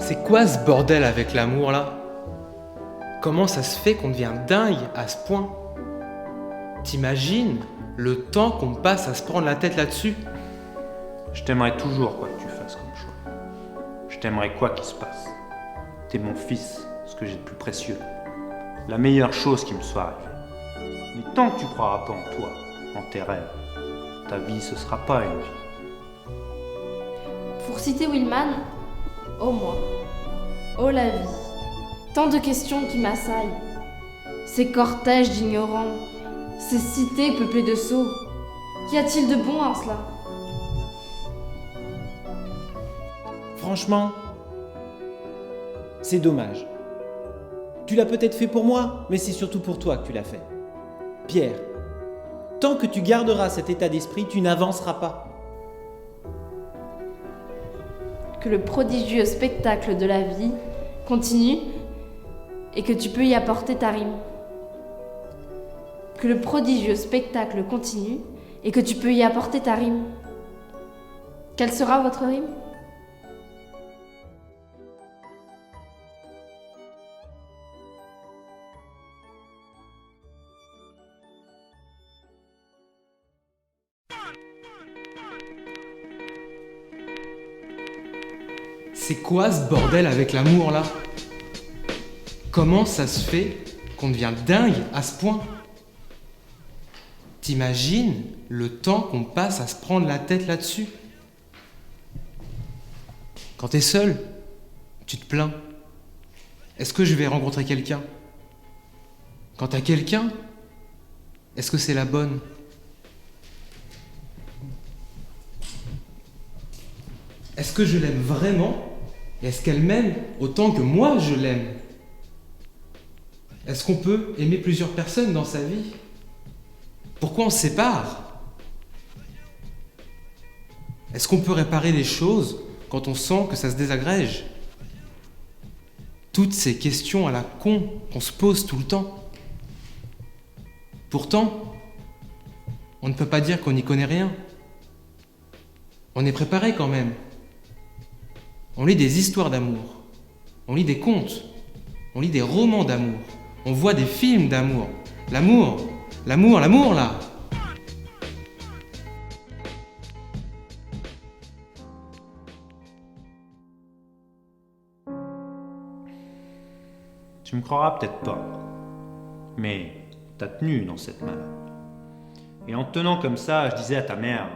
C'est quoi ce bordel avec l'amour là? Comment ça se fait qu'on devient dingue à ce point? T'imagines le temps qu'on passe à se prendre la tête là-dessus? Je t'aimerais toujours quoi que tu fasses comme choix. Je t'aimerais quoi qu'il se passe. T'es mon fils, ce que j'ai de plus précieux. La meilleure chose qui me soit arrivée. Mais tant que tu croiras pas en toi, en tes rêves, ta vie ce sera pas une vie. Pour citer Willman, ô moi, ô la vie, tant de questions qui m'assaillent, ces cortèges d'ignorants, ces cités peuplées de sots, qu'y a-t-il de bon en cela? Franchement, c'est dommage. Tu l'as peut-être fait pour moi, mais c'est surtout pour toi que tu l'as fait. Pierre, tant que tu garderas cet état d'esprit, tu n'avanceras pas. Que le prodigieux spectacle de la vie continue et que tu peux y apporter ta rime. Que le prodigieux spectacle continue et que tu peux y apporter ta rime. Quelle sera votre rime? C'est quoi ce bordel avec l'amour là? Comment ça se fait qu'on devient dingue à ce point? T'imagines le temps qu'on passe à se prendre la tête là-dessus? Quand t'es seul, tu te plains. Est-ce que je vais rencontrer quelqu'un? Quand t'as quelqu'un, est-ce que c'est la bonne? Est-ce que je l'aime vraiment? Et est-ce qu'elle m'aime autant que moi je l'aime? Est-ce qu'on peut aimer plusieurs personnes dans sa vie? Pourquoi on se sépare? Est-ce qu'on peut réparer les choses quand on sent que ça se désagrège? Toutes ces questions à la con qu'on se pose tout le temps. Pourtant, on ne peut pas dire qu'on n'y connaît rien. On est préparé quand même. On lit des histoires d'amour, on lit des contes, on lit des romans d'amour, on voit des films d'amour. L'amour, l'amour, l'amour là. Tu me croiras peut-être pas, mais t'as tenu dans cette malade. Et en te tenant comme ça, je disais à ta mère,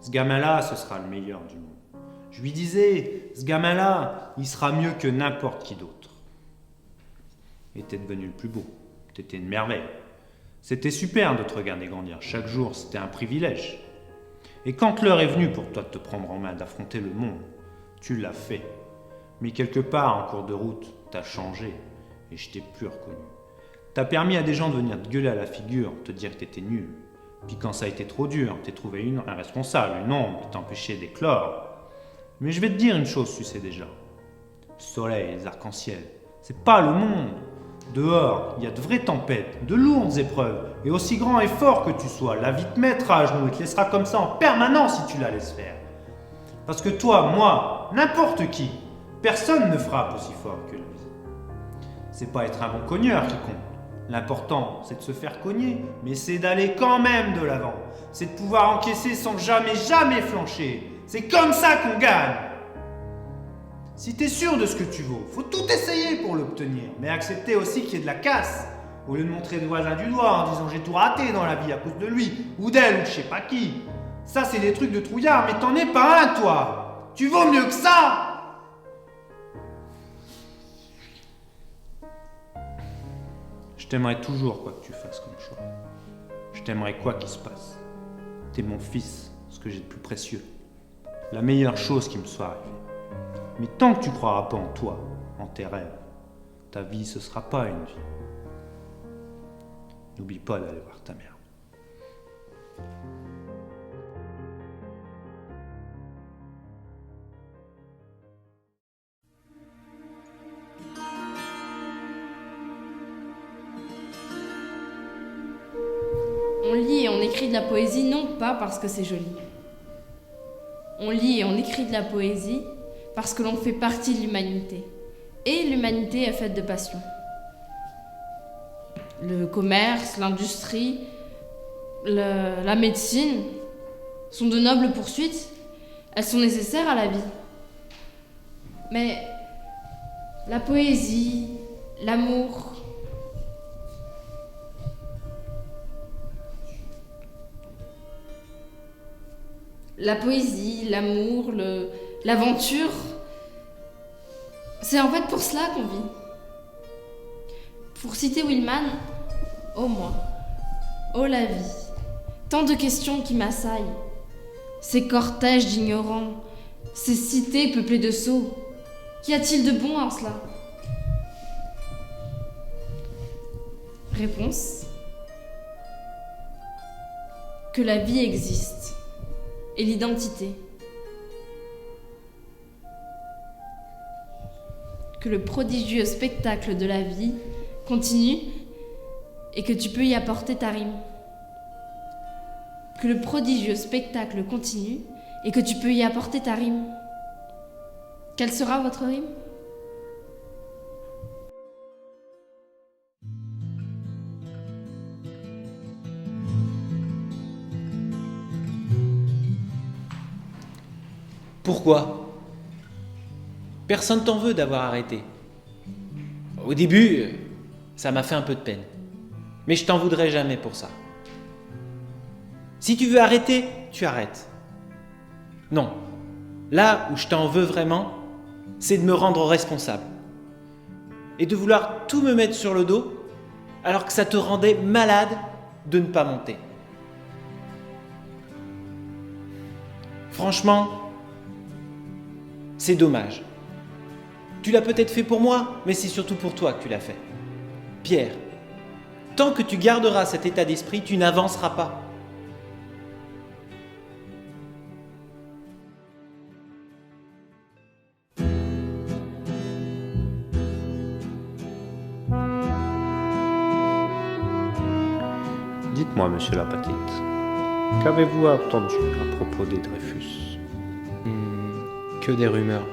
ce gamin-là, ce sera le meilleur du monde. Je lui disais, ce gamin-là, il sera mieux que n'importe qui d'autre. Et t'es devenu le plus beau. T'étais une merveille. C'était super de te regarder grandir. Chaque jour, c'était un privilège. Et quand l'heure est venue pour toi de te prendre en main, d'affronter le monde, tu l'as fait. Mais quelque part, en cours de route, t'as changé. Et je t'ai plus reconnu. T'as permis à des gens de venir te gueuler à la figure, te dire que t'étais nul. Puis quand ça a été trop dur, t'es trouvé un responsable, une ombre qui t'empêchait d'éclore. Mais je vais te dire une chose, tu sais déjà. Le soleil, les arcs-en-ciel, c'est pas le monde. Dehors, il y a de vraies tempêtes, de lourdes épreuves. Et aussi grand et fort que tu sois, la vie te mettra à genoux et te laissera comme ça en permanence si tu la laisses faire. Parce que toi, moi, n'importe qui, personne ne frappe aussi fort que lui. C'est pas être un bon cogneur qui compte. L'important, c'est de se faire cogner, mais c'est d'aller quand même de l'avant. C'est de pouvoir encaisser sans jamais flancher. C'est comme ça qu'on gagne. Si t'es sûr de ce que tu vaux, faut tout essayer pour l'obtenir, mais accepter aussi qu'il y ait de la casse. Au lieu de montrer le voisin du doigt en disant j'ai tout raté dans la vie à cause de lui, ou d'elle, ou je sais pas qui. Ça, c'est des trucs de trouillard, mais t'en es pas un, toi. Tu vaux mieux que ça. Je t'aimerais toujours quoi que tu fasses comme choix. Je t'aimerais quoi qu'il se passe. T'es mon fils, ce que j'ai de plus précieux. La meilleure chose qui me soit arrivée. Mais tant que tu croiras pas en toi, en tes rêves, ta vie ce sera pas une vie. N'oublie pas d'aller voir ta mère. On lit et on écrit de la poésie non pas parce que c'est joli. On lit et on écrit de la poésie parce que l'on fait partie de l'humanité. Et l'humanité est faite de passion. Le commerce, l'industrie, la médecine sont de nobles poursuites. Elles sont nécessaires à la vie. Mais la poésie, l'amour, l'aventure, c'est en fait pour cela qu'on vit. Pour citer Willman, ô moi, ô la vie, tant de questions qui m'assaillent, ces cortèges d'ignorants, ces cités peuplées de sots, qu'y a-t-il de bon en cela? Réponse: que la vie existe, et l'identité. Que le prodigieux spectacle de la vie continue et que tu peux y apporter ta rime. Que le prodigieux spectacle continue et que tu peux y apporter ta rime. Quelle sera votre rime? Pourquoi? Personne t'en veut d'avoir arrêté. Au début, ça m'a fait un peu de peine. Mais je t'en voudrais jamais pour ça. Si tu veux arrêter, tu arrêtes. Non. Là où je t'en veux vraiment, c'est de me rendre responsable. Et de vouloir tout me mettre sur le dos, alors que ça te rendait malade de ne pas monter. Franchement, c'est dommage. Tu l'as peut-être fait pour moi, mais c'est surtout pour toi que tu l'as fait. Pierre, tant que tu garderas cet état d'esprit, tu n'avanceras pas. Dites-moi, monsieur la petite, qu'avez-vous entendu à propos des Dreyfus? Que des rumeurs.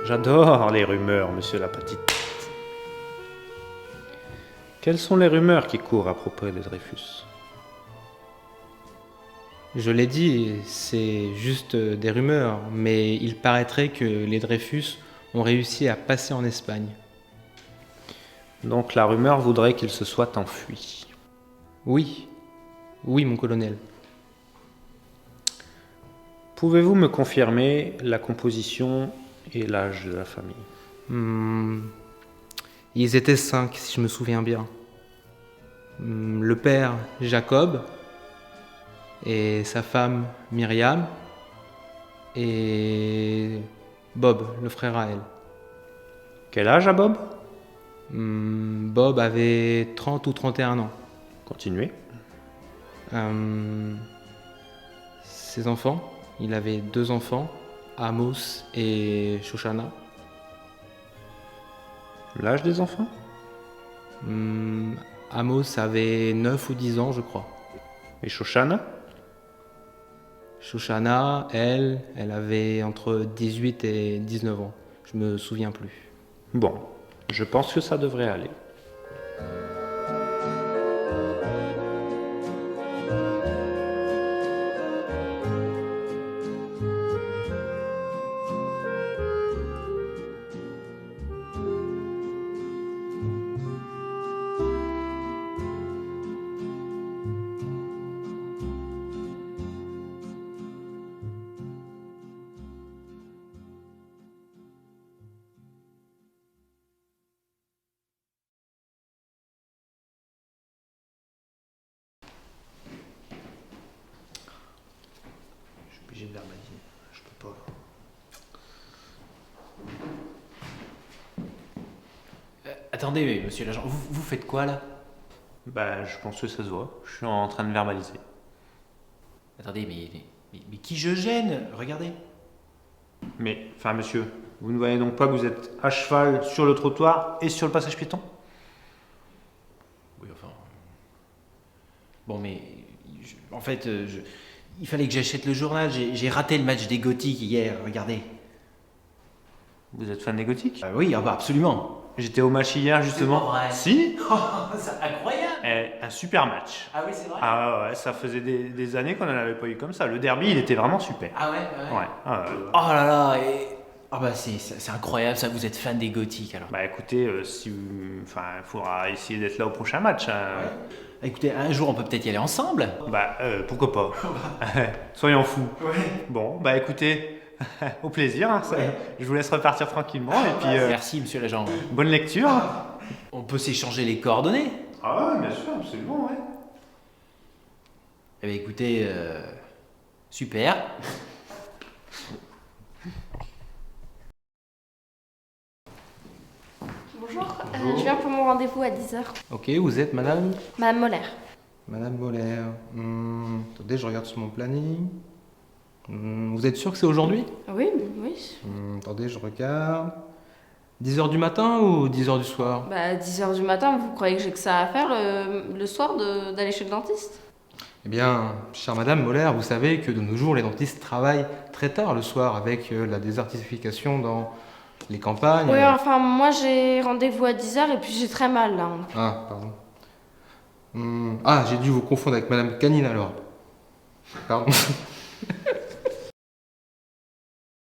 J'adore les rumeurs, monsieur la petite. Quelles sont les rumeurs qui courent à propos des Dreyfus? Je l'ai dit, c'est juste des rumeurs, mais il paraîtrait que les Dreyfus ont réussi à passer en Espagne. Donc la rumeur voudrait qu'il se soit enfui. Oui, oui, mon colonel. Pouvez-vous me confirmer la composition et l'âge de la famille? Ils étaient 5, si je me souviens bien. Le père, Jacob, et sa femme, Myriam, et Bob, le frère à elle. Quel âge a Bob? Bob avait 30 ou 31 ans. Continuez. Ses enfants, il avait 2 enfants, Amos et Shoshana. L'âge des enfants? Amos avait 9 ou 10 ans, je crois. Et Shoshana? Shoshana, elle avait entre 18 et 19 ans. Je me souviens plus. Bon, je pense que ça devrait aller. Obligé de verbaliser. Je peux pas. Attendez, monsieur l'agent, vous faites quoi là? Bah, je pense que ça se voit. Je suis en train de verbaliser. Attendez, mais qui je gêne? Regardez. Mais, enfin, monsieur, vous ne voyez donc pas que vous êtes à cheval sur le trottoir et sur le passage piéton? Oui, enfin. Bon, mais. En fait, il fallait que j'achète le journal. J'ai raté le match des Gothiques hier, regardez. Vous êtes fan des gothiques? Oui, ah bah absolument. J'étais au match hier justement. C'est pas vrai. Si. C'est incroyable. Un super match. Ah oui, c'est vrai. Ah ouais, ça faisait des années qu'on n'en avait pas eu comme ça. Le derby, il était vraiment super. Ah ouais. Ouais. Oh là là, ah bah c'est incroyable ça, vous êtes fan des gothiques alors. Bah écoutez, enfin, il faudra essayer d'être là au prochain match. Hein. Écoutez, un jour on peut peut-être y aller ensemble. Bah pourquoi pas. Soyons fous. Ouais. Bon, bah écoutez, au plaisir. Hein, je vous laisse repartir tranquillement et puis Merci monsieur l'agent. bonne lecture. On peut s'échanger les coordonnées. Ah ouais, bien sûr, absolument, ouais. Eh bien écoutez, super. Bonjour, je viens pour mon rendez-vous à 10h. Ok, vous êtes madame? Madame Moller. Madame Molaire. Attendez, je regarde sur mon planning. Vous êtes sûr que c'est aujourd'hui? Oui, oui. Attendez, je regarde. 10h du matin ou 10h du soir? Bah, 10h du matin, vous croyez que j'ai que ça à faire le soir d'aller chez le dentiste? Eh bien, chère madame Molaire, vous savez que de nos jours, les dentistes travaillent très tard le soir avec la désertification dans les campagnes. Oui, enfin, moi j'ai rendez-vous à 10h et puis j'ai très mal là. Ah, pardon. Ah, j'ai dû vous confondre avec madame Canine alors. Pardon.